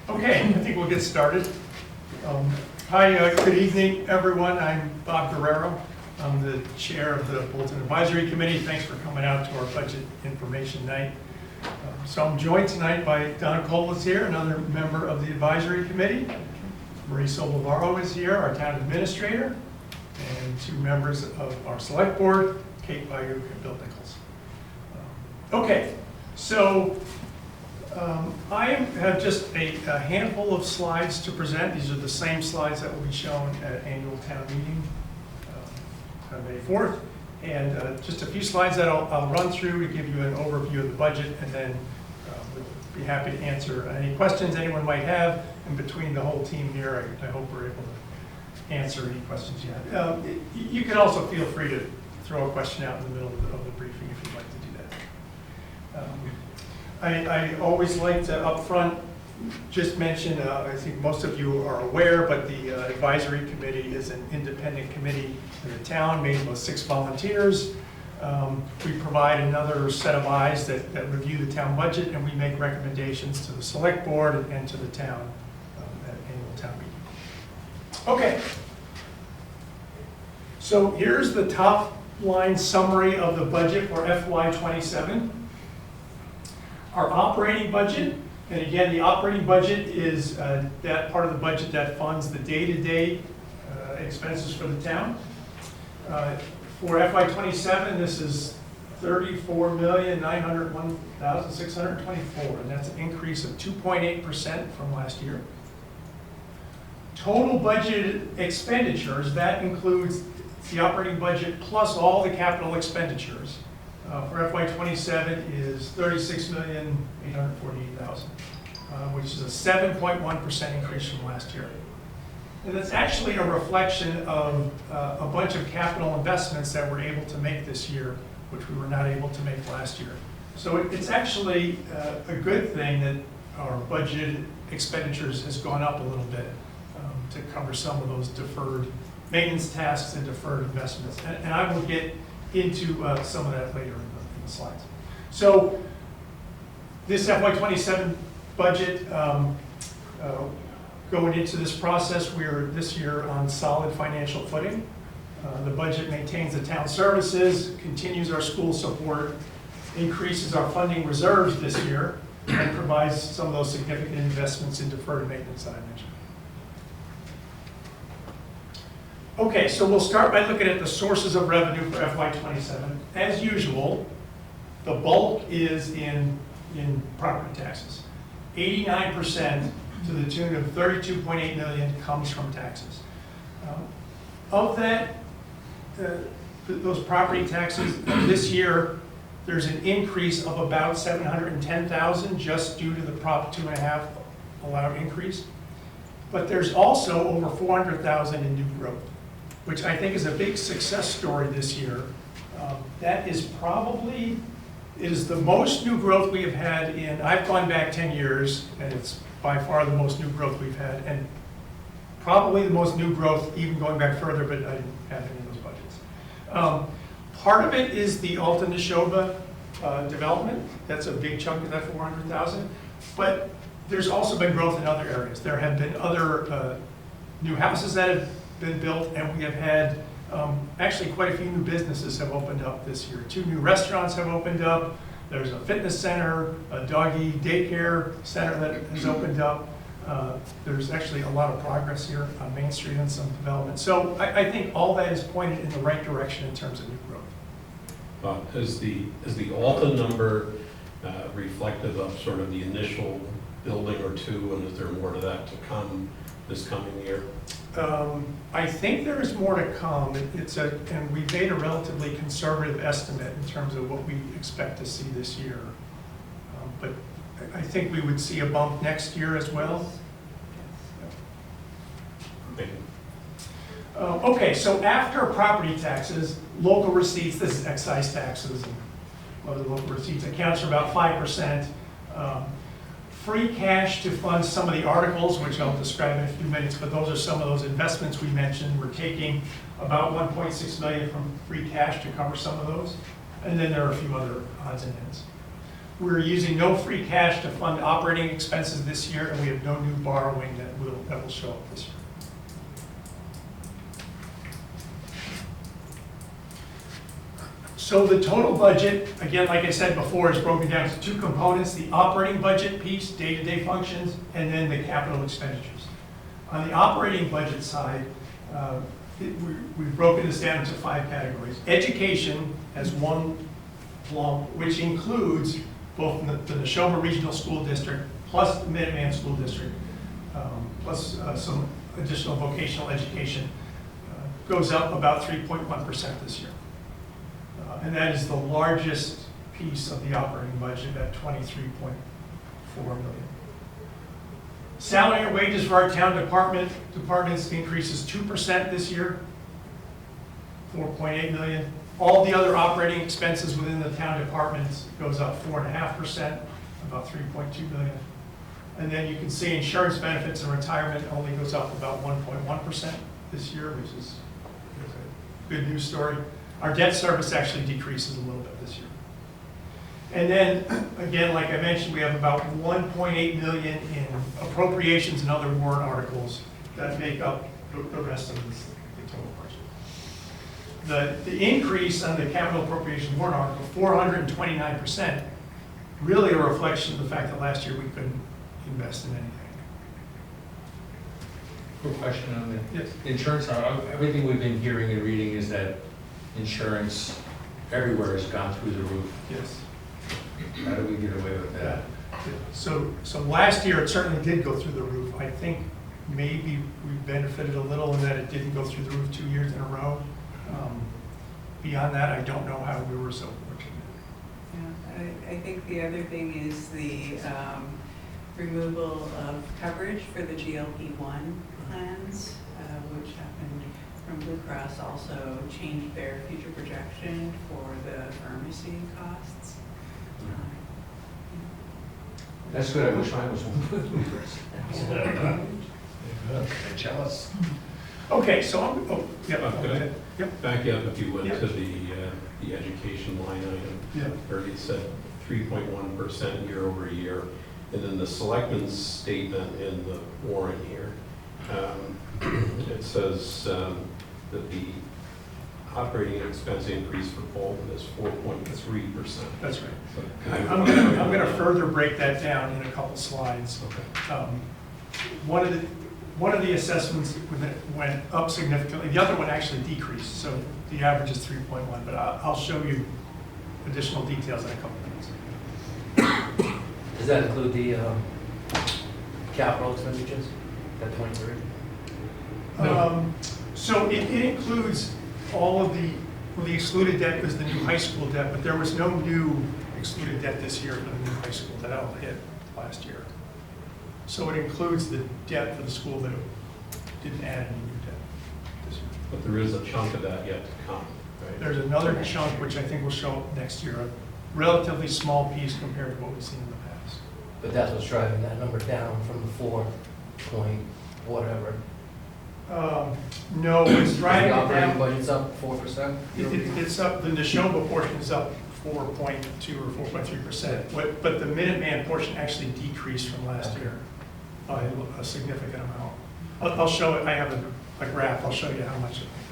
Okay, I think we'll get started. Hi, good evening, everyone. I'm Bob Guerrero. I'm the chair of the Bulletin Advisory Committee. Thanks for coming out to our budget information night. So I'm joined tonight by Donna Cole is here, another member of the advisory committee. Marie Sobivaro is here, our town administrator, and two members of our select board, Kate Bayou and Bill Nichols. Okay, so I have just a handful of slides to present. These are the same slides that will be shown at annual town meeting on May 4th. And just a few slides that I'll run through to give you an overview of the budget, and then we'll be happy to answer any questions anyone might have. And between the whole team here, I hope we're able to answer any questions you have. You can also feel free to throw a question out in the middle of the briefing if you'd like to do that. I always like to upfront just mention, I think most of you are aware, but the advisory committee is an independent committee in the town made up of 6 volunteers. We provide another set of eyes that review the town budget, and we make recommendations to the select board and to the town at annual town meeting. Okay. So here's the top line summary of the budget for FY27. Our operating budget, and again, the operating budget is that part of the budget that funds the day-to-day expenses for the town. For FY27, this is $34,901,624, and that's an increase of 2.8% from last year. Total budgeted expenditures, that includes the operating budget plus all the capital expenditures. For FY27 is $36,848,000, which is a 7.1% increase from last year. And that's actually a reflection of a bunch of capital investments that we're able to make this year, which we were not able to make last year. So it's actually a good thing that our budgeted expenditures has gone up a little bit to cover some of those deferred maintenance tasks and deferred investments. And I will get into some of that later in the slides. So this FY27 budget, going into this process, we're this year on solid financial footing. The budget maintains the town services, continues our school support, increases our funding reserves this year, and provides some of those significant investments in deferred maintenance that I mentioned. Okay, so we'll start by looking at the sources of revenue for FY27. As usual, the bulk is in property taxes. 89% to the tune of $32.8 million comes from taxes. Of that, those property taxes, this year, there's an increase of about $710,000 just due to the Prop 2.5 allowed increase. But there's also over $400,000 in new growth, which I think is a big success story this year. That is probably the most new growth we have had in, I've gone back 10 years, and it's by far the most new growth we've had, and probably the most new growth even going back further, but I didn't have any of those budgets. Part of it is the Alta Neshoba development. That's a big chunk of that 400,000, but there's also been growth in other areas. There have been other new houses that have been built, and we have had actually quite a few new businesses have opened up this year. 2 new restaurants have opened up. There's a fitness center, a doggy daycare center that has opened up. There's actually a lot of progress here on Main Street and some development. So I think all that is pointed in the right direction in terms of new growth. Is the Alta number reflective of sort of the initial building or two, and is there more to that to come this coming year? I think there is more to come. And we made a relatively conservative estimate in terms of what we expect to see this year. But I think we would see a bump next year as well. Okay, so after property taxes, local receipts, this is excise taxes and other local receipts, accounts for about 5%. Free cash to fund some of the articles, which I'll describe in a few minutes, but those are some of those investments we mentioned. We're taking about $1.6 million from free cash to cover some of those. And then there are a few other odds and ends. We're using no free cash to fund operating expenses this year, and we have no new borrowing that will show up this year. So the total budget, again, like I said before, is broken down into two components: the operating budget piece, day-to-day functions, and then the capital expenditures. On the operating budget side, we've broken this down into 5 categories. Education has one lump, which includes both the Neshoba Regional School District plus the Minuteman School District, plus some additional vocational education, goes up about 3.1% this year. And that is the largest piece of the operating budget at $23.4 million. Salary and wages for our town departments increases 2% this year, $4.8 million. All the other operating expenses within the town departments goes up 4.5%, about $3.2 million. And then you can see insurance benefits and retirement only goes up about 1.1% this year, which is a good news story. Our debt service actually decreases a little bit this year. And then, again, like I mentioned, we have about 1.8 million in appropriations and other warrant articles that make up the rest of the total budget. The increase on the capital appropriation warrant article, 429%, really a reflection of the fact that last year we couldn't invest in anything. Quick question on the Yes. insurance. Everything we've been hearing and reading is that insurance everywhere has gone through the roof. Yes. How do we get away with that? So last year, it certainly did go through the roof. I think maybe we benefited a little in that it didn't go through the roof 2 years in a row. Beyond that, I don't know how we were so fortunate. Yeah, I think the other thing is the removal of coverage for the GLP-1 plans, which happened from Blue Cross, also changed their future projection for the pharmacy costs. That's good. I wish mine was one. Jealous. Okay, so yeah. Could I Yep. back you up, if you would, Yep. to the education line item? Yeah. Where you said 3.1% year over year. And then the selectmen's statement in the warrant here, it says that the operating expense increase for Bolton is 4.3%. That's right. So I'm going to further break that down in a couple slides. Okay. One of the assessments went up significantly. The other one actually decreased, so the average is 3.1, but I'll show you additional details in a couple minutes. Does that include the capital expenditures, that 23? So it includes all of the excluded debt was the new high school debt, but there was no new excluded debt this year for the new high school. That all hit last year. So it includes the debt for the school that didn't add any new debt this year. But there is a chunk of that yet to come, right? There's another chunk which I think will show up next year, a relatively small piece compared to what we've seen in the past. But that's what's driving that number down from the 4 point whatever. No, it's driving The it operating down. budget's up 4%? It's up, the Neshoba portion is up 4.2 or 4.3%, but the Minuteman portion actually decreased from last year by a significant amount. I'll show it, I have a graph, I'll show you how much it went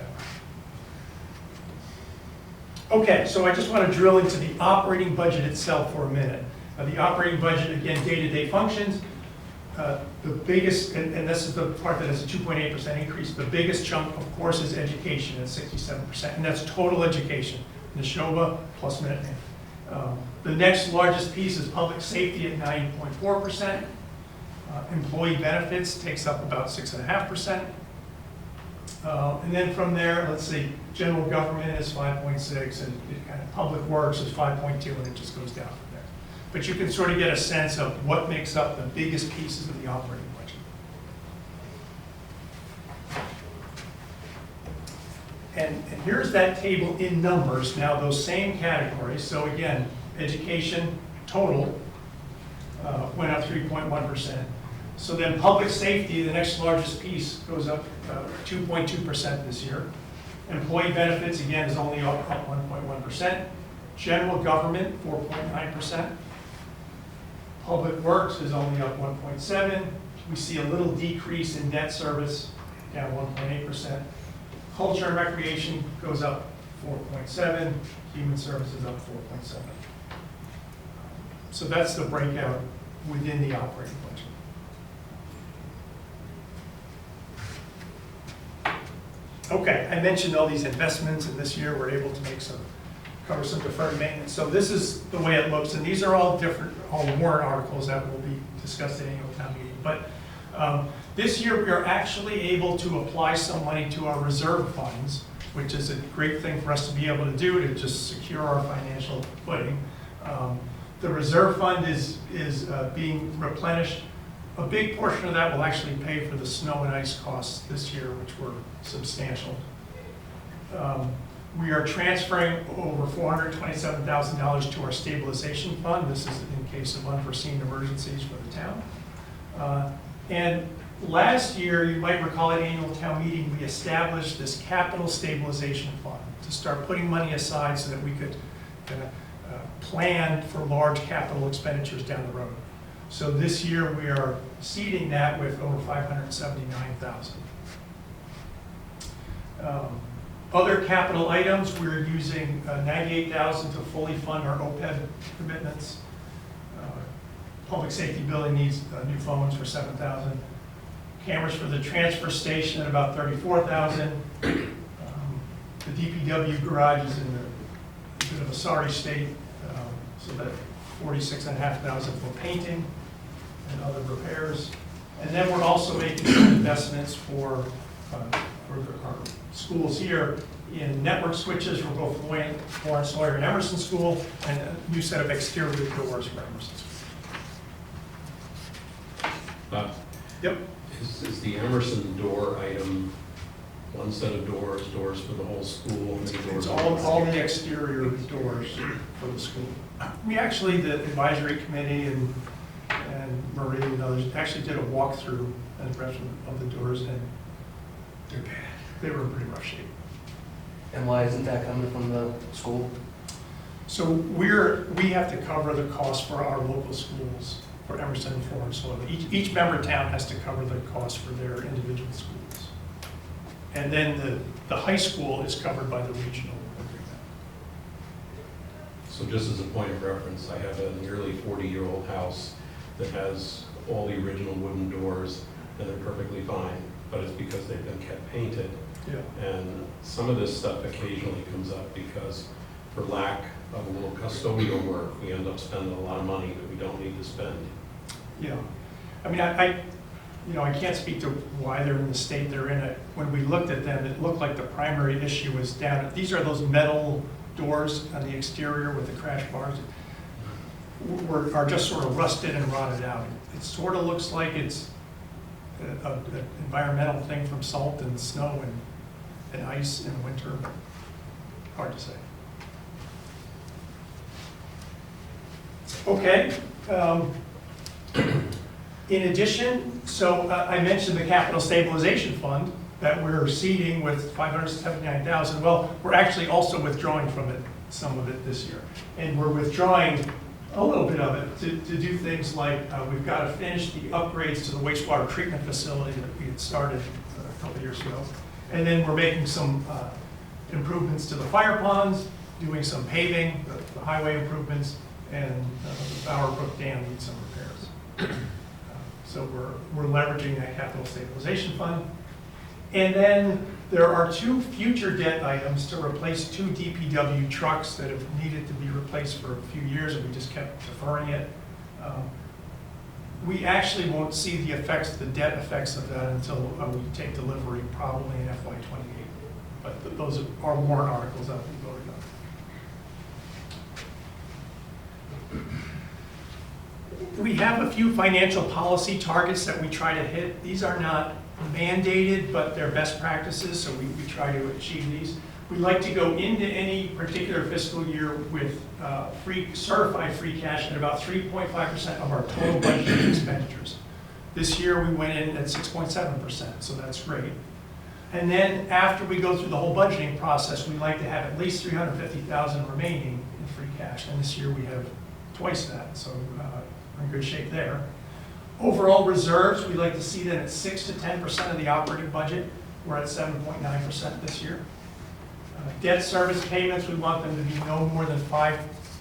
down. Okay, so I just want to drill into the operating budget itself for a minute. The operating budget, again, day-to-day functions. The biggest, and this is the part that has a 2.8% increase, the biggest chunk, of course, is education at 67%, and that's total education, Neshoba plus Minuteman. The next largest piece is public safety at 9.4%. Employee benefits takes up about 6.5%. And then from there, let's see, general government is 5.6, and kind of public works is 5.2, and it just goes down from there. But you can sort of get a sense of what makes up the biggest pieces of the operating budget. And here's that table in numbers. Now, those same categories, so again, education total went up 3.1%. So then public safety, the next largest piece, goes up 2.2% this year. Employee benefits, again, is only up 1.1%. General government, 4.9%. Public Works is only up 1.7. We see a little decrease in debt service, down 1.8%. Culture and Recreation goes up 4.7. Human Services up 4.7. So that's the breakout within the operating budget. Okay, I mentioned all these investments, and this year we're able to cover some deferred maintenance. So this is the way it looks, and these are all warrant articles that will be discussed at annual town meeting. But this year we are actually able to apply some money to our reserve funds, which is a great thing for us to be able to do to just secure our financial footing. The reserve fund is being replenished. A big portion of that will actually pay for the snow and ice costs this year, which were substantial. We are transferring over $427,000 to our stabilization fund. This is in case of unforeseen emergencies for the town. And last year, you might recall at annual town meeting, we established this capital stabilization fund to start putting money aside so that we could plan for large capital expenditures down the road. So this year, we are seeding that with over $579,000. Other capital items, we're using $98,000 to fully fund our OPEB commitments. Public safety building needs new phones for $7,000. Cameras for the transfer station at about $34,000. The DPW garage is in a bit of a sorry state, so that $46,500 for painting and other repairs. And then we're also making some investments for our schools here in network switches for both Lawrence Sawyer and Emerson School, and a new set of exterior doors for Emerson School. Yep. Is the Emerson door item one set of doors for the whole school? It's all the exterior doors for the school. We actually, the advisory committee and Marie and others actually did a walkthrough and impression of the doors, and they're bad. They were in pretty rough shape. And why isn't that coming from the school? So we have to cover the cost for our local schools, for Emerson and Florence. So each member town has to cover the cost for their individual schools. And then the high school is covered by the regional agreement. So just as a point of reference, I have a nearly 40-year-old house that has all the original wooden doors, and they're perfectly fine, but it's because they've been kept painted. Yeah. And some of this stuff occasionally comes up because for lack of a little custodial work, we end up spending a lot of money that we don't need to spend. Yeah. I mean, I can't speak to why they're in the state they're in. When we looked at them, it looked like the primary issue was down. These are those metal doors on the exterior with the crash bars. Are just sort of rusted and rotted out. It sort of looks like it's an environmental thing from salt and snow and ice in winter. Hard to say. Okay. In addition, so I mentioned the capital stabilization fund that we're seeding with $579,000. Well, we're actually also withdrawing from it, some of it this year. And we're withdrawing a little bit of it to do things like we've got to finish the upgrades to the wastewater treatment facility that we had started a couple of years ago. And then we're making some improvements to the fire ponds, doing some paving, the highway improvements, and the Bower Brook Dam needs some repairs. So we're leveraging that capital stabilization fund. And then there are two future debt items to replace two DPW trucks that have needed to be replaced for a few years, and we just kept deferring it. We actually won't see the effects, the debt effects of that until we take delivery, probably in FY28. But those are warrant articles that will be voted on. We have a few financial policy targets that we try to hit. These are not mandated, but they're best practices, so we try to achieve these. We like to go into any particular fiscal year with certified free cash at about 3.5% of our total budgeted expenditures. This year we went in at 6.7%, so that's great. And then after we go through the whole budgeting process, we like to have at least $350,000 remaining in free cash, and this year we have twice that, so we're in good shape there. Overall reserves, we like to see that at 6 to 10% of the operating budget. We're at 7.9% this year. Debt service payments, we want them to be no more than 5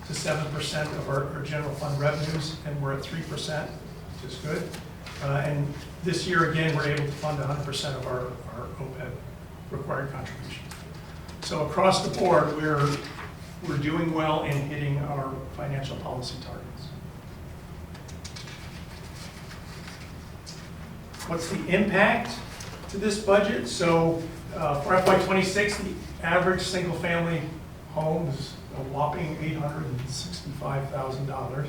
to 7% of our general fund revenues, and we're at 3%, which is good. And this year, again, we're able to fund 100% of our OPEB required contribution. So across the board, we're doing well in hitting our financial policy targets. What's the impact to this budget? So for FY26, the average single-family home is a whopping $865,000.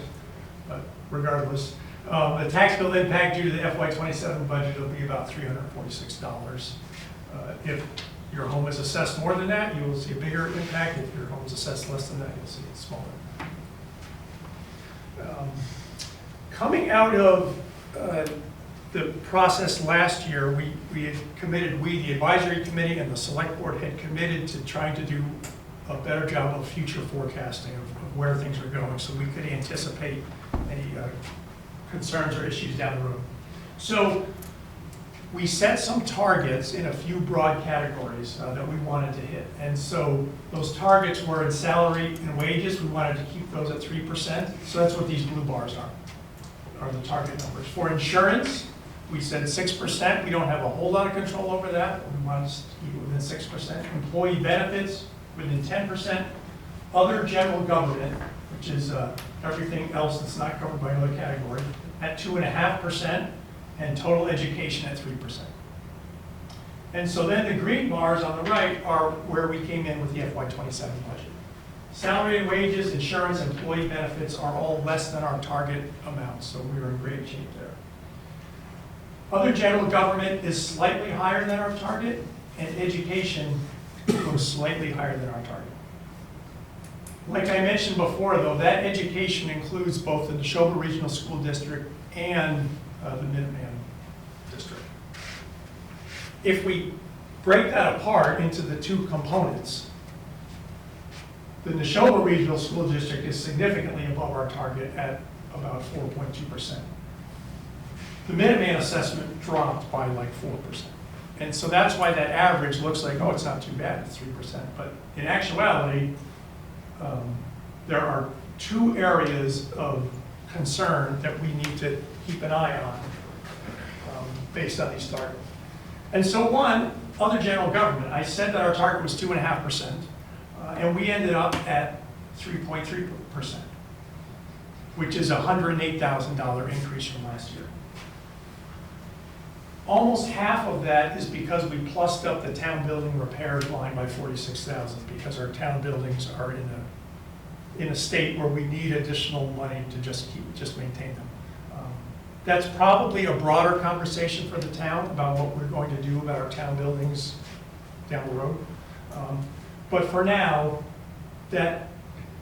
But regardless, the tax bill impact due to the FY27 budget will be about $346. If your home is assessed more than that, you will see a bigger impact. If your home is assessed less than that, you'll see it smaller. Coming out of the process last year, we had committed, the advisory committee and the select board had committed to trying to do a better job of future forecasting of where things are going, so we could anticipate any concerns or issues down the road. So we set some targets in a few broad categories that we wanted to hit. And so those targets were in salary and wages. We wanted to keep those at 3%. So that's what these blue bars are the target numbers. For insurance, we said 6%. We don't have a whole lot of control over that. We want to keep it within 6%. Employee benefits within 10%. Other general government, which is everything else that's not covered by another category, at 2.5%, and total education at 3%. And so then the green bars on the right are where we came in with the FY27 budget. Salary and wages, insurance, employee benefits are all less than our target amounts, so we were in great shape there. Other general government is slightly higher than our target, and education was slightly higher than our target. Like I mentioned before, though, that education includes both the Neshoba Regional School District and the Minuteman District. If we break that apart into the two components, the Neshoba Regional School District is significantly above our target at about 4.2%. The Minuteman assessment dropped by like 4%. And so that's why that average looks like, oh, it's not too bad, it's 3%. But in actuality, there are two areas of concern that we need to keep an eye on based on these targets. And so one, other general government, I said that our target was 2.5%, and we ended up at 3.3%, which is a $108,000 increase from last year. Almost half of that is because we plussed up the town building repairs line by $46,000 because our town buildings are in a state where we need additional money to just maintain them. That's probably a broader conversation for the town about what we're going to do about our town buildings down the road. But for now, that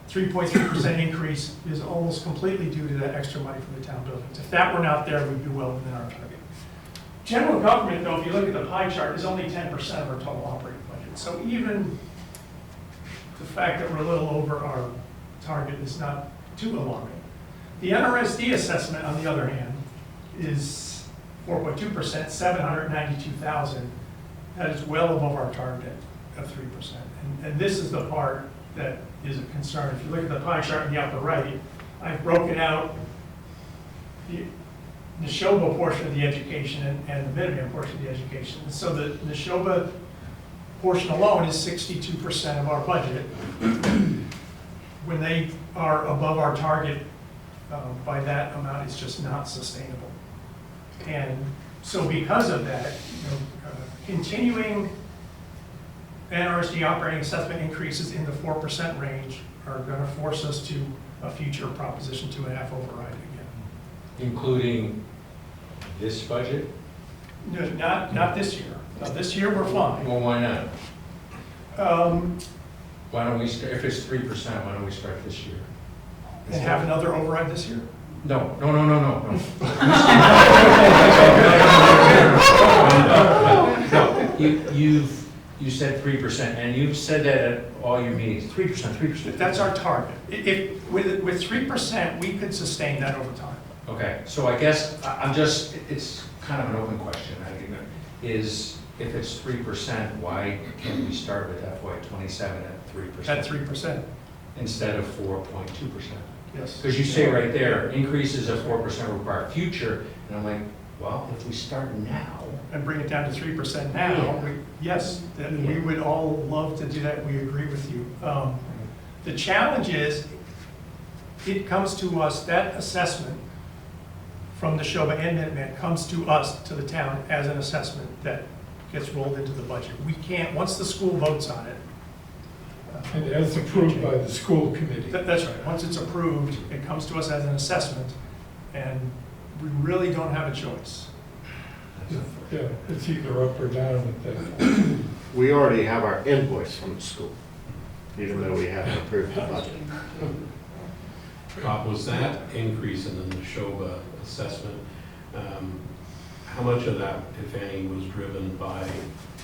3.3% increase is almost completely due to that extra money from the town buildings. If that were not there, we'd be well within our target. General government, though, if you look at the pie chart, is only 10% of our total operating budget. So even the fact that we're a little over our target is not too alarming. The NRSD assessment, on the other hand, is 4.2%, $792,000. That is well above our target of 3%. And this is the part that is a concern. If you look at the pie chart in the upper right, I've broken out the Neshoba portion of the education and the Minuteman portion of the education. So the Neshoba portion alone is 62% of our budget. When they are above our target by that amount, it's just not sustainable. And so because of that, continuing NRSD operating assessment increases in the 4% range are going to force us to a future Proposition 2.5 override again. Including this budget? No, not this year. Now, this year we're fine. Well, why not? Why don't we, if it's 3%, why don't we start this year? And have another override this year? No. You said 3%, and you've said that at all your meetings, 3%. That's our target. With 3%, we could sustain that over time. Okay, so I guess I'm just, it's kind of an open question. Is, if it's 3%, why can't we start with FY '27 at 3%? At 3%, Instead of 4.2%? yes. Because you say right there, increases of 4% require future, and I'm like, well, if we start now, And bring it down to 3% now, yes, then we would all love to do that, we agree with you. The challenge is, it comes to us, that assessment from the Neshoba and Minuteman comes to us, to the town, as an assessment that gets rolled into the budget. We can't, once the school votes on it. And as approved by the school committee. That's right, once it's approved, it comes to us as an assessment, and we really don't have a choice. Yeah, it's either up or down at that point. We already have our invoice from the school, even though we haven't approved the budget. Bob, was that increase in the Neshoba assessment, how much of that, if any, was driven by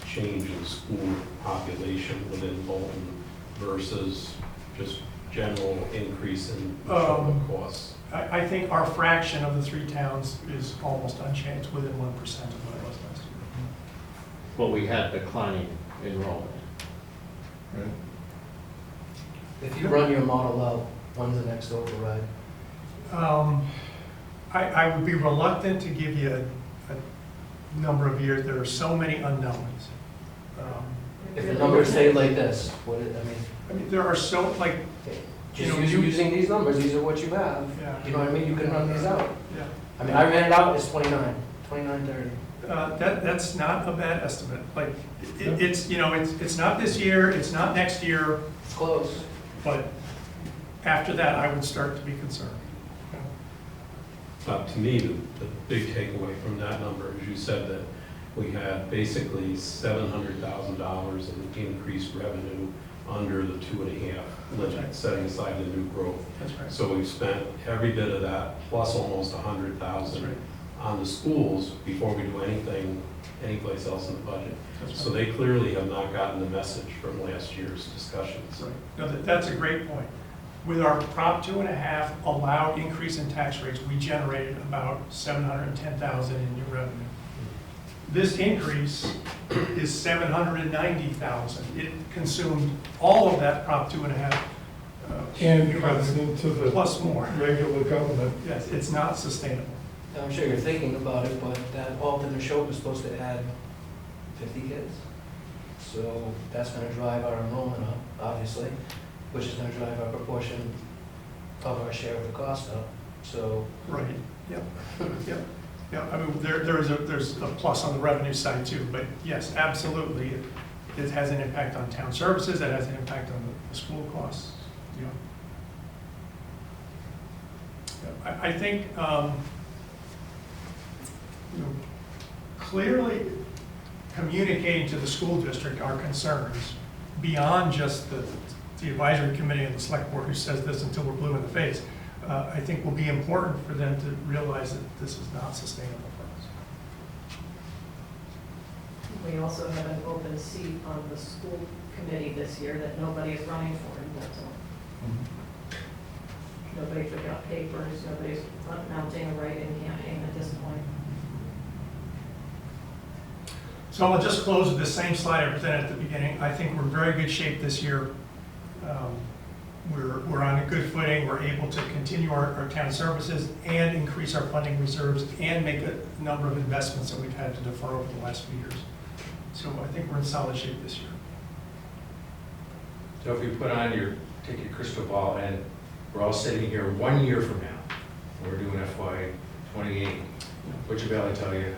change in school population within Bolton versus just general increase in Neshoba costs? I think our fraction of the three towns is almost unchanged, within 1% of what it was last year. But we had declining enrollment. If you run your model out, when's the next override? I would be reluctant to give you a number of years. There are so many unknowns. If the numbers stay like this, what, I mean, there are so, like, just You know, using these numbers, these are what you have. Yeah. You know what I mean? You can run these out. yeah. I mean, I ran it out, it's 29:30. That's not a bad estimate. Like, it's, you know, it's not this year, it's not next year, It's close. but after that, I would start to be concerned. To me, the big takeaway from that number is you said that we had basically $700,000 in increased revenue under the 2.5 limit, setting aside the new growth. That's right. So we've spent every bit of that, plus almost That's 100,000 right. on the schools before we do anything, anyplace else in the budget. That's So right. they clearly have not gotten the message from last year's discussions. Right. No, that's a great point. With our Prop 2.5 allowed increase in tax rates, we generated about 710,000 in new revenue. This increase is 790,000. It consumed all of that Prop 2.5. And cuts into the Plus more. regular government. Yes, it's not sustainable. I'm sure you're thinking about it, but that Alton Neshoba is supposed to add 50 kids. So that's gonna drive our enrollment up, obviously, which is gonna drive our proportion of our share of the cost up. So, Right. Yep. Yep. Yeah, I mean, there's a plus on the revenue side too, but yes, absolutely. It has an impact on town services, it has an impact on the school costs, you know. Yeah, I think, you know, clearly communicating to the school district our concerns beyond just the advisory committee and the select board who says this until we're blue in the face, I think will be important for them to realize that this is not sustainable for us. We also have an open seat on the school committee this year that nobody is running for in Bolton. Nobody took out papers, nobody's mounting a write-in campaign at this point. So I'll just close with the same slide I presented at the beginning. I think we're in very good shape this year. We're on a good footing. We're able to continue our town services and increase our funding reserves and make a number of investments that we've had to defer over the last few years. So I think we're in solid shape this year. so if you put on take your crystal ball, and we're all sitting here 1 year from now, we're doing FY '28, what should Valley tell you?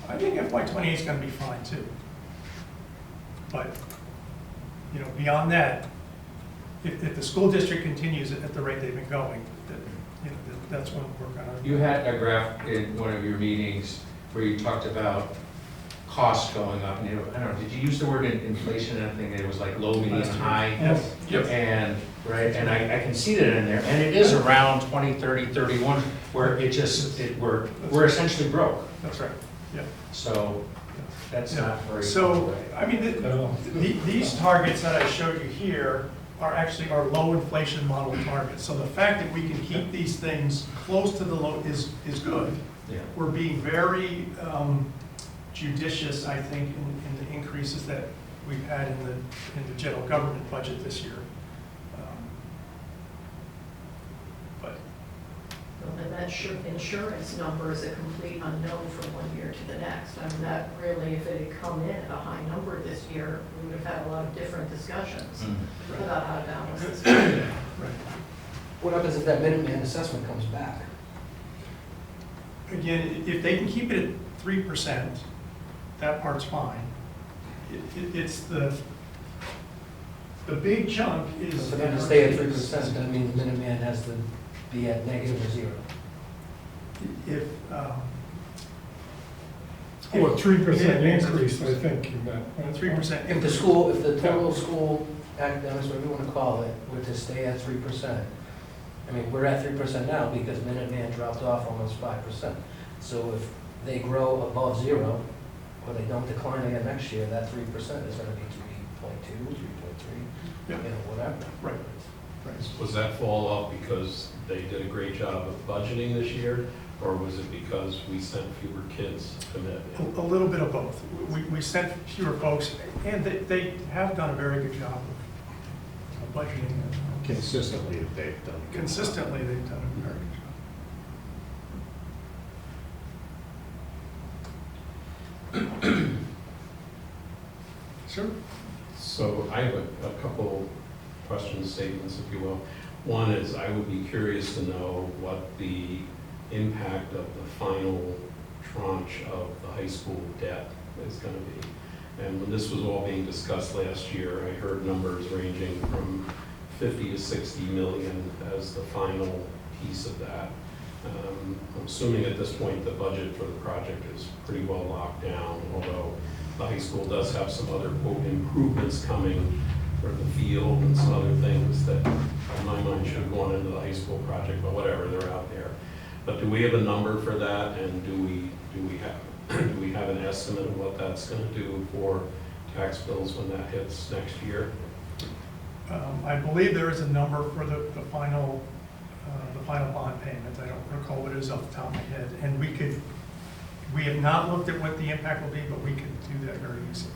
I think FY '28 is going to be fine too. But, you know, beyond that, if the school district continues at the rate they've been going, that, you know, that's when we're going to. You had a graph in one of your meetings where you talked about costs going up, and I don't know, did you use the word inflation? I think it was like low, medium, high. Yes. Yep. And, right, and I can see that in there, and it is around 20, 30, 31, where we're essentially broke. That's right. Yeah. So that's Yeah. not very. far So, away. I mean, No. these targets that I showed you here are actually our low inflation model targets. So the fact that we can keep these things close to the low is good. Yeah. We're being very judicious, I think, in the increases that we've had in the general government budget this year. But And that insurance number is a complete unknown from one year to the next. I mean, that really, if it had come in at a high number this year, we would have had a lot of different discussions about how to balance this. right. What happens if that Minuteman assessment comes back? Again, if they can keep it at 3%, that part's fine. It's the big chunk is. If they're gonna stay at 3%, that means Minuteman has to be at negative or zero. If, Oh, a 3% Yeah, increase, I think you meant. right? 3%. If the school, if the total school academics, whatever you want to call it, were to stay at 3%, I mean, we're at 3% now because Minuteman dropped off almost 5%. So if they grow above zero, or they don't decline again next year, that 3% is gonna be 3.2, 3.3, Yeah. whatever. Right. Right. Was that fall off because they did a great job of budgeting this year? Or was it because we sent fewer kids to Minuteman? A little bit of both. We sent fewer folks, and they have done a very good job of budgeting. Consistently, they've done. a good job. Consistently, they've done a very good job. Sure. So I have a couple question statements, if you will. One is, I would be curious to know what the impact of the final tranche of the high school debt is going to be. And when this was all being discussed last year, I heard numbers ranging from 50 to 60 million as the final piece of that. I'm assuming at this point the budget for the project is pretty well locked down, although the high school does have some other quote improvements coming for the field and some other things that in my mind should have gone into the high school project, but whatever, they're out there. But do we have a number for that, and do we have an estimate of what that's going to do for tax bills when that hits next year? I believe there is a number for the final bond payment. I don't recall what it is off the top of my head. And we have not looked at what the impact will be, but we could do that very easily.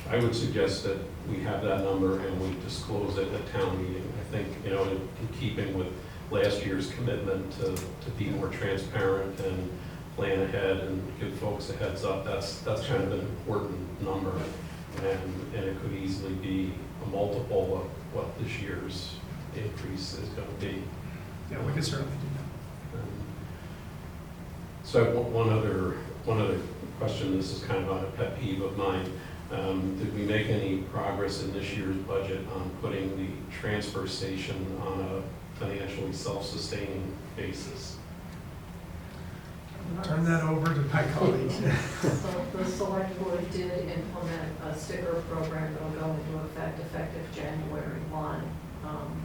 I would suggest that we have that number and we disclose it at town meeting. I think, in keeping with last year's commitment to be more transparent and plan ahead and give folks a heads up, that's kind of an important number. And it could easily be a multiple of what this year's increase is going to be. Yeah, we can certainly do So I have one other question. This is kind of on a pet peeve of mine. Did we make any progress in this year's budget on putting the transfer station on a financially self-sustaining basis? that. Turn that over to my colleagues. So the select board did implement a sticker program that will go into effect effective January 1,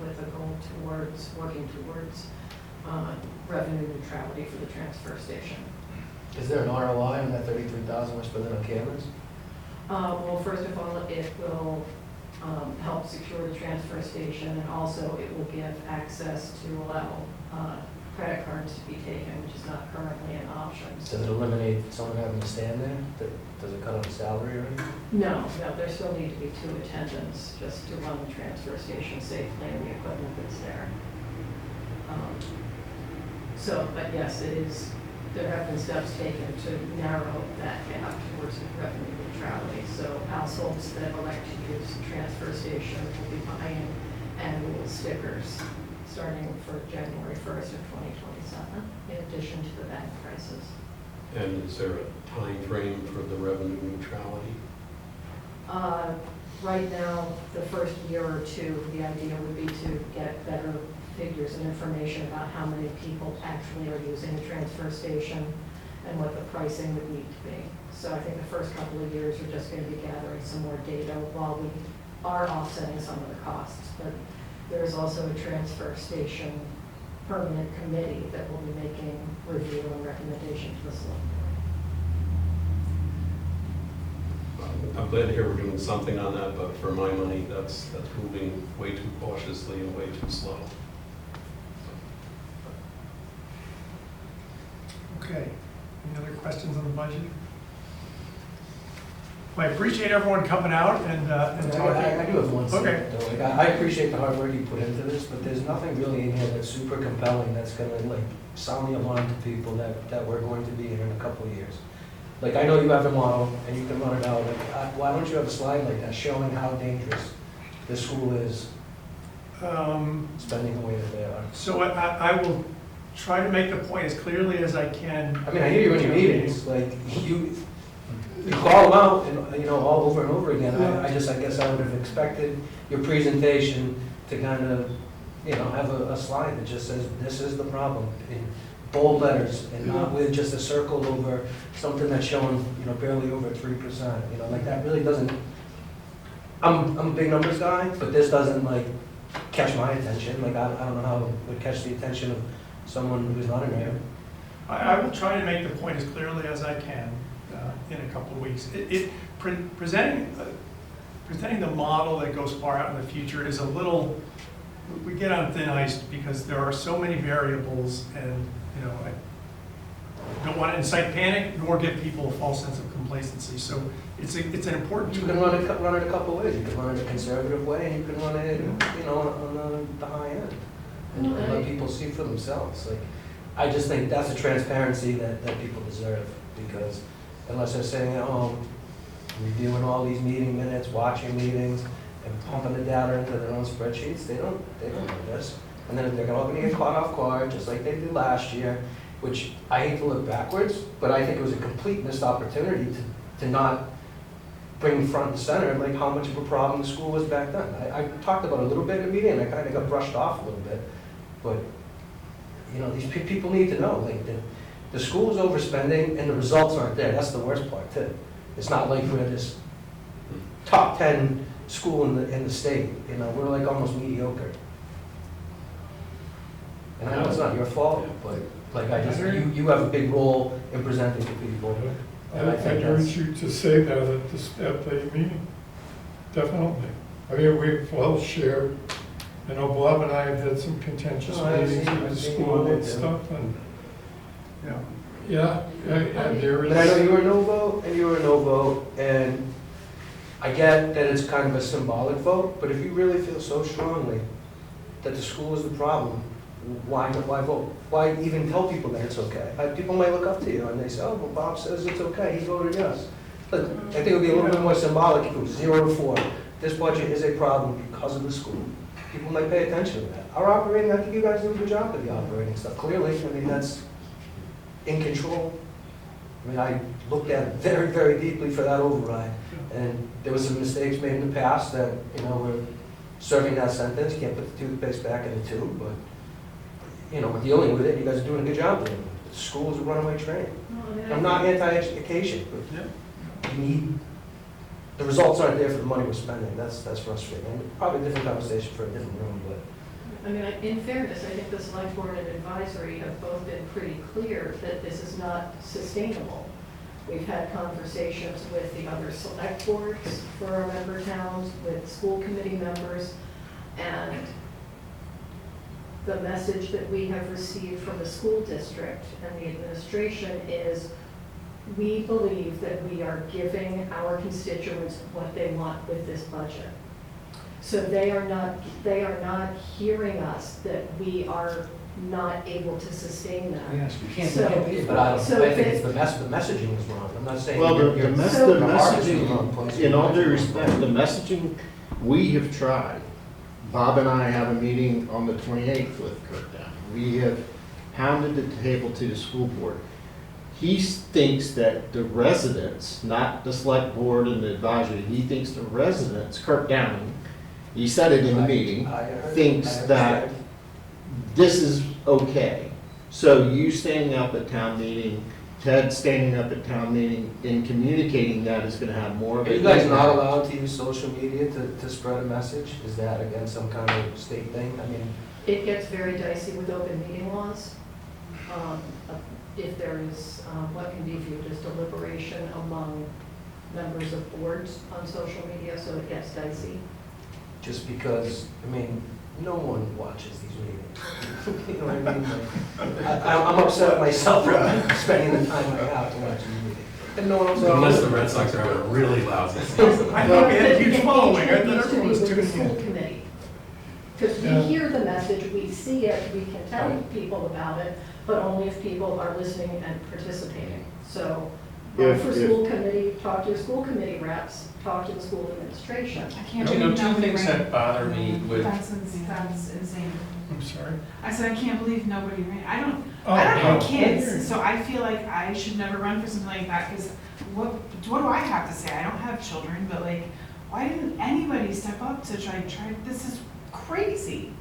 with a goal working towards revenue neutrality for the transfer station. Is there an ROI on that 33,000 we're spending on cameras? Well, first of all, it will help secure the transfer station, and also it will give access to allow credit cards to be taken, which is not currently an option. Does it eliminate someone having to stand there? Does it cut off salary or anything? No, there still need to be 2 attendants just to run the transfer station safely and the equipment that's there. But yes, it is, there have been steps taken to narrow that gap towards revenue neutrality. So households that elect to use the transfer station will be buying annual stickers starting for January 1st of 2027, in addition to the bank prices. And is there a time frame for the revenue neutrality? Right now, the first year or two, the idea would be to get better figures and information about how many people actually are using the transfer station and what the pricing would need to be. So I think the first couple of years, we're just going to be gathering some more data while we are offsetting some of the costs. But there is also a transfer station permanent committee that will be making review and recommendation to the select board. I'm glad to hear we're doing something on that, but for my money, that's moving way too cautiously and way too slow. Okay, any other questions on the budget? Well, I appreciate everyone coming out and I talking. do have one Okay. statement though. Like, I appreciate the hard work you put into this, but there's nothing really in here that's super compelling that's gonna like sound the alarm to people that we're going to be here in a couple of years. Like, I know you have a model and you can run it out, like, why don't you have a slide like that showing how dangerous this school is spending the way that they are? So I will try to make the point as clearly as I can. I mean, I hear you in your meetings, like, you call them out and, you know, all over and over again. I guess I would have expected your presentation to kind of, you know, have a slide that just says, this is the problem, in bold letters, and not with just a circle over something that's showing, you know, barely over 3%, you know, like, that really doesn't, I'm a big numbers guy, but this doesn't, like, catch my attention. Like, I don't know how it would catch the attention of someone who's not in there. I will try to make the point as clearly as I can in a couple of weeks. Presenting the model that goes far out in the future is a little, we get on thin ice because there are so many variables, and, you know, I don't want to incite panic nor give people a false sense of complacency. So it's an important You tool. can run it a couple ways. You can run it a conservative way, and you can run it, you know, on the high end. And let people see for themselves. Like, I just think that's a transparency that people deserve, because unless they're sitting at home, reviewing all these meeting minutes, watching meetings, and pumping the data into their own spreadsheets, they don't know this. And then they're all gonna get caught off guard, just like they did last year, which I hate to look backwards, but I think it was a complete missed opportunity to not bring front and center, like, how much of a problem the school was back then. I talked about it a little bit in the meeting, and I kind of got brushed off a little bit, but, you know, these people need to know, like, the school's overspending and the results aren't there. That's the worst part, too. It's not like we're this top 10 school in the state, you know, we're like almost mediocre. And I know it's not your fault, but, like, you have a big role in presenting to people. And I think I urge that's, you to say that at the meeting, definitely. I mean, we've well shared, you know, Bob and I have had some contentious Oh, I've meetings seen- with the I've seen school one and too. stuff, and, Yeah. yeah, and there but I know is, you were a no vote, and you were a no vote, and I get that it's kind of a symbolic vote, but if you really feel so strongly that the school is the problem, why vote? Why even tell people that it's okay? People might look up to you and they say, oh, well, Bob says it's okay, he voted yes. Look, I think it would be a little bit more symbolic if it was 0 to 4. This budget is a problem because of the school. People might pay attention to that. Our operating, I think you guys do a good job with the operating stuff, clearly. I mean, that's in control. I mean, I looked at it very, very deeply for that override. And there was some mistakes made in the past that, you know, we're serving that sentence. You can't put the toothpaste back in the tube, but, you know, we're dealing with it. You guys are doing a good job with it. The school is a runaway train. I'm not anti-education, but you need, the results aren't there for the money we're spending. That's frustrating. And probably a different conversation for a different room, but. I mean, in fairness, I think the select board and advisory have both been pretty clear that this is not sustainable. We've had conversations with the other select boards for our member towns, with school committee members, and the message that we have received from the school district and the administration is we believe that we are giving our constituents what they want with this budget. So they are not hearing us that we are not able to sustain that. Yes, we can't, So- but I so think they- it's the messaging is wrong. I'm not saying. Well, the your heart is in the wrong messaging, place. in all due respect, the messaging, we have tried. Bob and I have a meeting on the 28th with Kurt Down. We have pounded the table to the school board. He thinks that the residents, not the select board and the advisory, he thinks the residents, Kurt Downing, he said it in the meeting, thinks that this is okay. So you standing up at town meeting, Ted standing up at town meeting, and communicating that is gonna have more of Are a. you guys not allowed to use social media to spread a message? Is that against some kind of state thing? I mean, It gets very dicey with open meeting laws. If there is what can be viewed as deliberation among members of boards on social media, so it gets dicey. Just because, I mean, no one watches these meetings. You know what I mean? Like, I'm upset at myself for spending the time I have to watch these meetings. And no one else. Unless the Red Sox are having a really lousy season. I thought we had a huge The following, I engagement thought needs to everyone be was with the tuning school in. committee. Because we Yeah. hear the message, we see it, we can tell people about it, but only if people are listening and participating. So, run for If- school committee, talk to your school committee reps, talk to the school administration. I can't You know, believe two nobody things ran. that bother me with, That's insane. I'm sorry. I said, I can't believe nobody ran. I don't Oh, have no. kids, so I feel like I should never run for something like that, because what do I have to say? I don't have children, but like, why didn't anybody step up to try, this is crazy.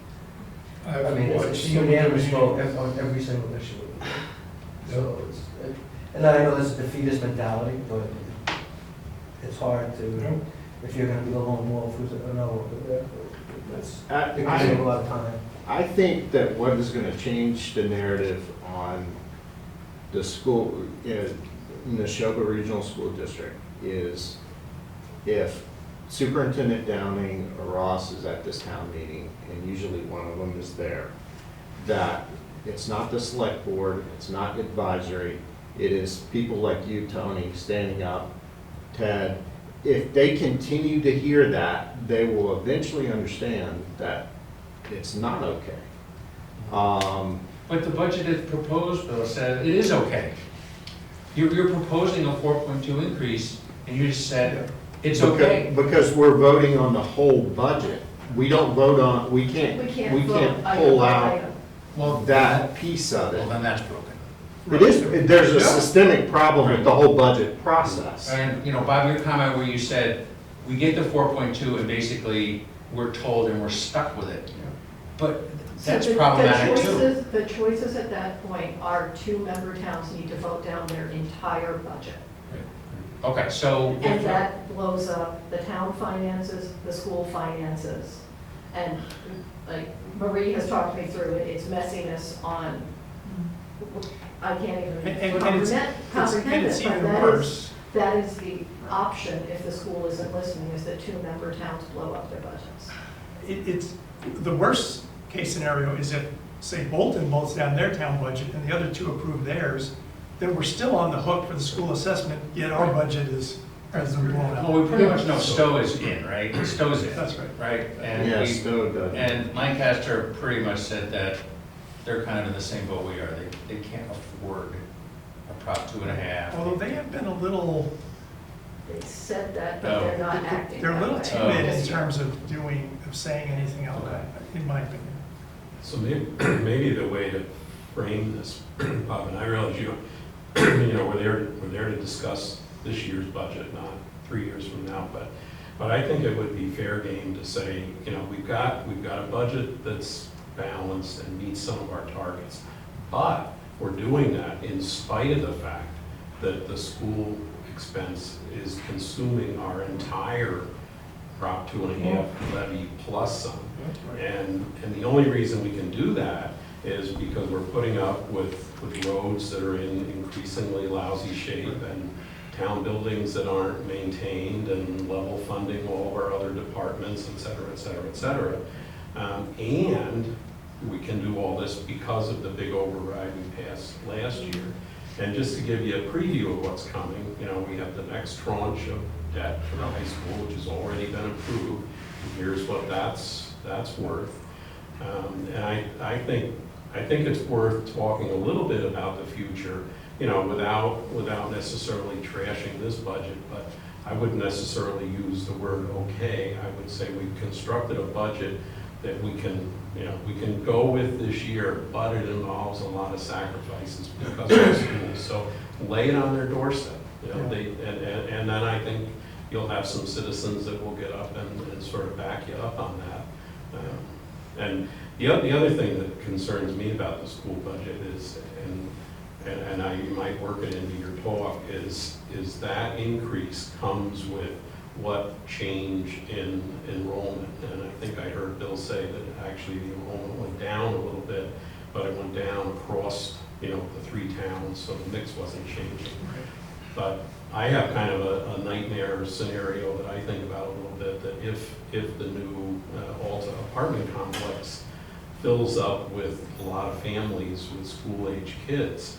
I've I mean, it's watched a some of the unanimous vote meetings. on every single issue. So it's, and I know that's a defeatist mentality, but it's hard to, Yep. if you're gonna be the lone wolf, who's, no, that's, it can I, take a lot of time. I think that what is gonna change the narrative on the school, in Neshoba Regional School District is if Superintendent Downing or Ross is at this town meeting, and usually one of them is there, that it's not the select board, it's not advisory, it is people like you, Tony, standing up, Ted. If they continue to hear that, they will eventually understand that it's not okay. but the budget is proposed, Bill, said it is okay. You're proposing a 4.2 increase, and you just said, it's okay. Because we're voting on the whole budget. We don't vote on, we can't We can't vote pull item by out item. Well, that piece of well, it. then that's broken. It is, there's a systemic problem with the whole budget process. And, you know, Bob, your comment where you said, we get the 4.2 and basically we're told and we're stuck with it. But So that's the problematic too. choices- The choices at that point are 2-member towns need to vote down their entire budget. Okay, so. if- And that blows up the town finances, the school finances. And like Marie has talked me through it, it's messiness on, I can't even And it's comprehend it, even but worse. that is the option if the school isn't listening, is that 2-member towns blow up their budgets. It's, the worst case scenario is if, say, Bolton votes down their town budget and the other two approve theirs, then we're still on the hook for the school assessment, yet our budget is blown Well, out. we pretty much know Stowe is in, right? Stowe's in. That's right. Right? And Yeah, we- Stowe does. And Lancaster pretty much said that they're kind of in the same boat we are. They can't afford a Prop 2.5. Although they have been a little, They said that, but they're not acting they're a that little way. timid in Yes. terms of saying anything else, in my opinion. So maybe the way to frame this, Bob, and I realize we're there to discuss this year's budget, not 3 years from now, but I think it would be fair game to say, we've got a budget that's balanced and meets some of our targets, but we're doing that in spite of the fact that the school expense is consuming our entire Prop 2.5 levy plus some. And the only reason we can do that is because we're putting up with roads that are in increasingly lousy shape and town buildings that aren't maintained and level funding all of our other departments, et cetera, et cetera, et cetera. And we can do all this because of the big override we passed last year. And just to give you a preview of what's coming, we have the next tranche of debt for the high school, which has already been approved. Here's what that's worth. And I think it's worth talking a little bit about the future, without necessarily trashing this budget, but I wouldn't necessarily use the word okay. I would say we've constructed a budget that we can go with this year, but it involves a lot of sacrifices because of the schools. So lay it on their doorstep. And then I think you'll have some citizens that will get up and sort of back you up on that. And the other thing that concerns me about the school budget is, and you might work it into your talk, is that increase comes with what change in enrollment. And I think I heard Bill say that actually the enrollment went down a little bit, but it went down across, the 3 towns, so the mix wasn't changing. But I have kind of a nightmare scenario that I think about a little bit, that if the new Alta apartment complex fills up with a lot of families with school-age kids,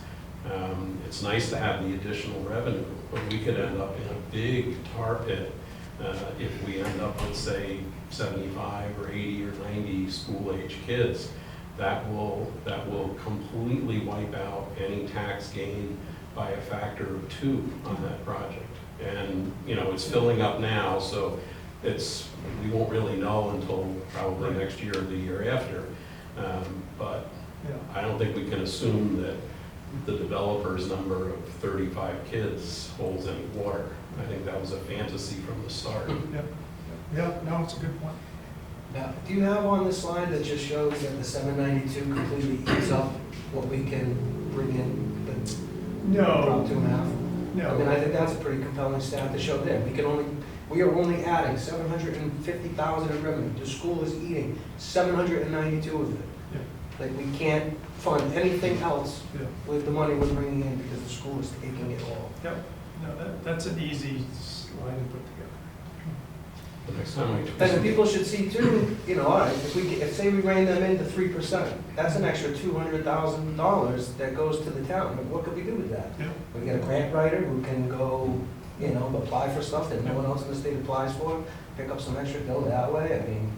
it's nice to have the additional revenue, but we could end up in a big tar pit if we end up with, say, 75 or 80 or 90 school-age kids. That will completely wipe out any tax gain by a factor of 2 on that project. And, you know, it's filling up now, so we won't really know until probably next year or the year after. But Yeah. I don't think we can assume that the developer's number of 35 kids holds any water. I think that was a fantasy from the start. Yeah, no, it's a good point. Now, do you have on the slide that just shows that the 792 completely eats up what we can bring in, about 2.5? I mean, I think that's a pretty compelling stat to show there. We are only adding 750,000 in revenue. The school is eating 792 of it. Yeah. Like, we can't fund anything else Yeah. with the money we're bringing in because the school is taking it all. Yep, no, that's an easy slide to put together. The next time And the people should see too, you know, all right, if say we rein them into 3%, that's an extra $200,000 that goes to the town. But what could we do with that? Yeah. We get a grant writer who can go, you know, apply for stuff that no one else in the state applies for, pick up some extra dough that way. I mean,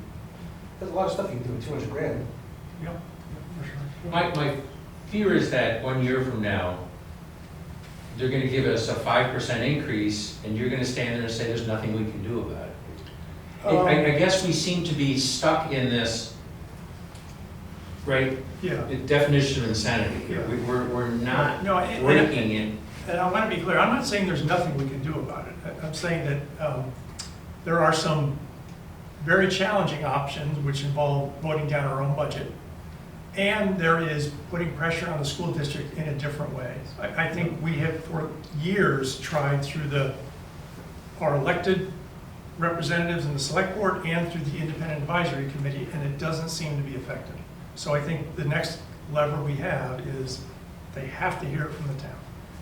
there's a lot of stuff you can do with 200 grand. Yeah, for sure. My fear is that 1 year from now, they're gonna give us a 5% increase, and you're gonna stand there and say, there's nothing we can do about it. I guess we seem to be stuck in this, right, Yeah. definition of insanity. Yeah. We're not No, breaking it. And I want to be clear, I'm not saying there's nothing we can do about it. I'm saying that there are some very challenging options which involve voting down our own budget. And there is putting pressure on the school district in a different way. I think we have for years tried through our elected representatives in the select board and through the independent advisory committee, and it doesn't seem to be effective. So I think the next lever we have is they have to hear it from the town.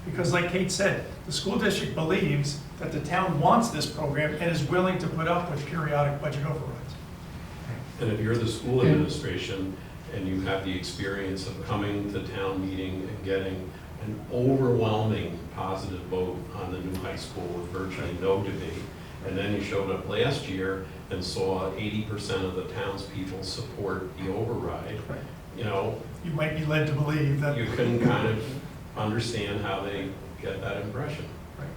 Because like Kate said, the school district believes that the town wants this program and is willing to put up with periodic budget overrides. And if you're the school administration and you have the experience of coming to town meeting and getting an overwhelming positive vote on the new high school with virtually no debate, and then you showed up last year and saw 80% of the townspeople support the override, Right. you know, You might be led to believe that. you can kind of understand how they get that impression.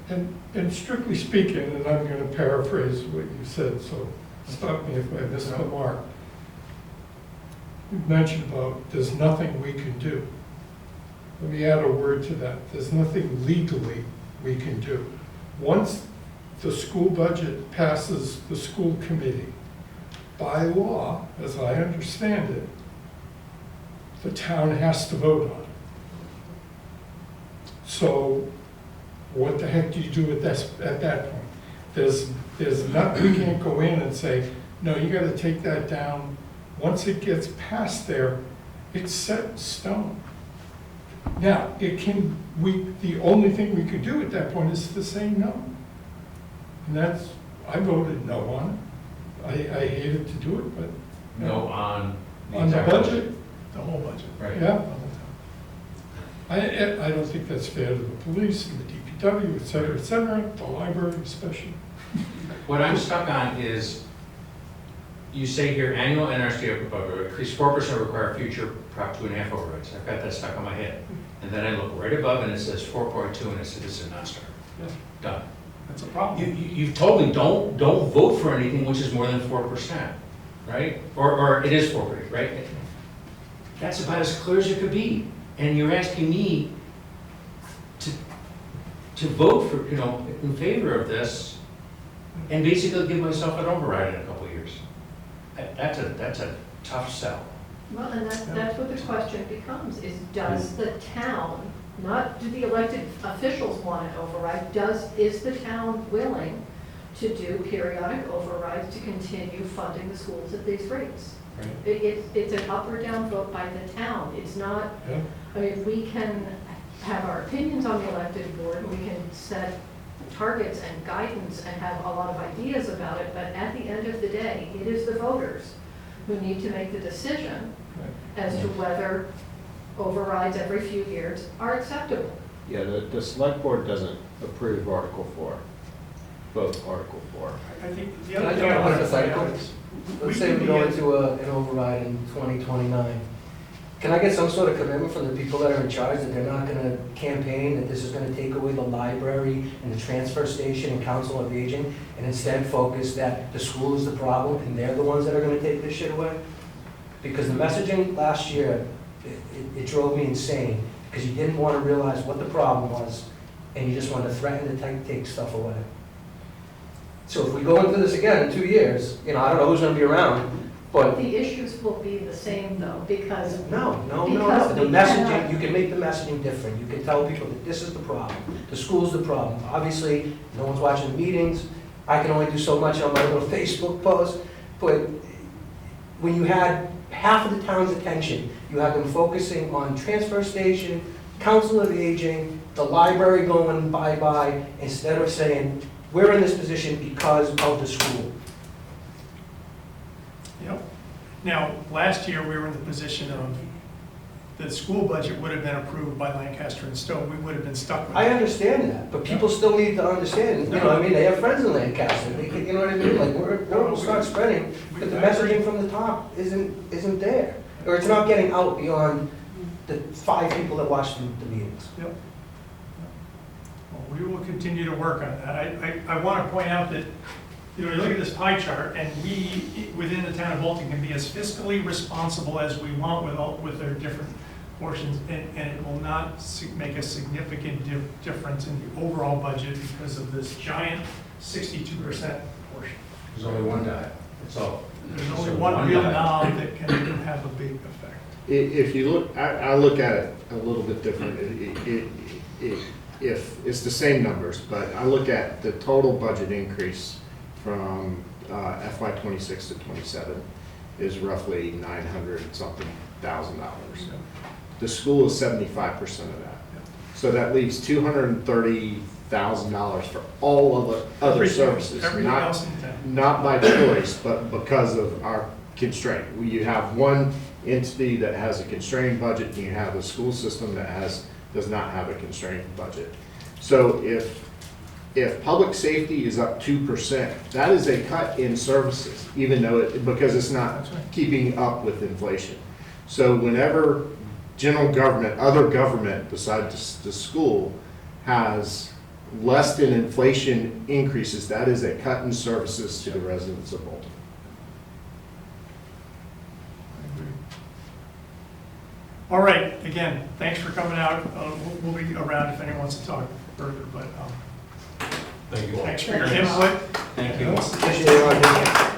And strictly speaking, and I'm going to paraphrase what you said, so stop me if I miss the mark. You mentioned about there's nothing we can do. Let me add a word to that. There's nothing legally we can do. Once the school budget passes the school committee, by law, as I understand it, the town has to vote on it. So what the heck do you do at that point? There's not, we can't go in and say, no, you gotta take that down. Once it gets past there, it's set in stone. Now, the only thing we could do at that point is to say no. And I voted no on it. I hated to do it, but. No on the On the entire budget, The whole budget. Right. yeah. I don't think that's fair to the police and the DPW, et cetera, the library especially. What I'm stuck on is, you say here, annual NRC proposal, increase 4% require future Prop 2.5 overrides. I've got that stuck on my head. And then I look right above and it says 4.2 and it says it's a non-starter. Yeah. Done. That's a problem. You've told me don't vote for anything which is more than 4%, right? Or it is 4%, right? That's about as clear as it could be. And you're asking me to vote for, in favor of this and basically give myself an override in a couple of years. That's a tough sell. Well, and that's what the question becomes, is does the town, not do the elected officials want an override, is the town willing to do periodic overrides to continue funding the schools at these rates? Right. It's an up or down vote by the town. It's not, Yeah. I mean, we can have our opinions on the elected board, we can set targets and guidance and have a lot of ideas about it, but at the end of the day, it is the voters who need to make the decision as to whether overrides every few years are acceptable. Yeah, the select board doesn't approve Article 4, vote Article 4. I think the Can I other throw thing out I a want to say hypothetical? is, Let's say we could go be- into an override in 2029. Can I get some sort of commitment from the people that are in charge that they're not going to campaign, that this is going to take away the library and the transfer station and council of aging, and instead focus that the school is the problem and they're the ones that are going to take this shit away? Because the messaging last year, it drove me insane, because you didn't want to realize what the problem was, and you just wanted to threaten to take stuff away. So if we go into this again in 2 years, I don't know who's going to be around, but The issues will be the same though, because no. Because The we messaging, cannot- you can make the messaging different. You can tell people that this is the problem. The school's the problem. Obviously, no one's watching the meetings. I can only do so much on my little Facebook post. But when you had half of the town's attention, you had them focusing on transfer station, council of aging, the library going bye-bye, instead of saying, we're in this position because of the school. Yep. Now, last year, we were in the position of, the school budget would have been approved by Lancaster and Stowe, we would have been stuck with I it. understand that, but people still need to understand, they have friends in Lancaster, they can, you know what I mean? Like, word will start spreading, but the messaging from the top isn't there. Or it's not getting out beyond the 5 people that watch the meetings. Yep. Well, we will continue to work on that. I want to point out that, you look at this pie chart, and we, within the town of Bolton, can be as fiscally responsible as we want with their different portions, and it will not make a significant difference in the overall budget because of this giant 62% portion. There's only one die, that's all. There's only So one real die. knob that can have a big effect. If you look, I look at it a little bit different. If it's the same numbers, but I look at the total budget increase from FY '26 to '27 is roughly $900-something thousand. The school is 75% of that. So that leaves $230,000 for all of the other Everything- services, Everything else in town. not by choice, but because of our constraint. You have one entity that has a constrained budget, and you have a school system that does not have a constrained budget. So if public safety is up 2%, that is a cut in services, even though because it's not That's right. keeping up with inflation. So whenever general government, other government besides the school, has less than inflation increases, that is a cut in services to the residents of Bolton. I agree. All right, again, thanks for coming out. We'll be around if anyone wants to talk further, but Thank you all. thanks for your input. Thank you. Appreciate it.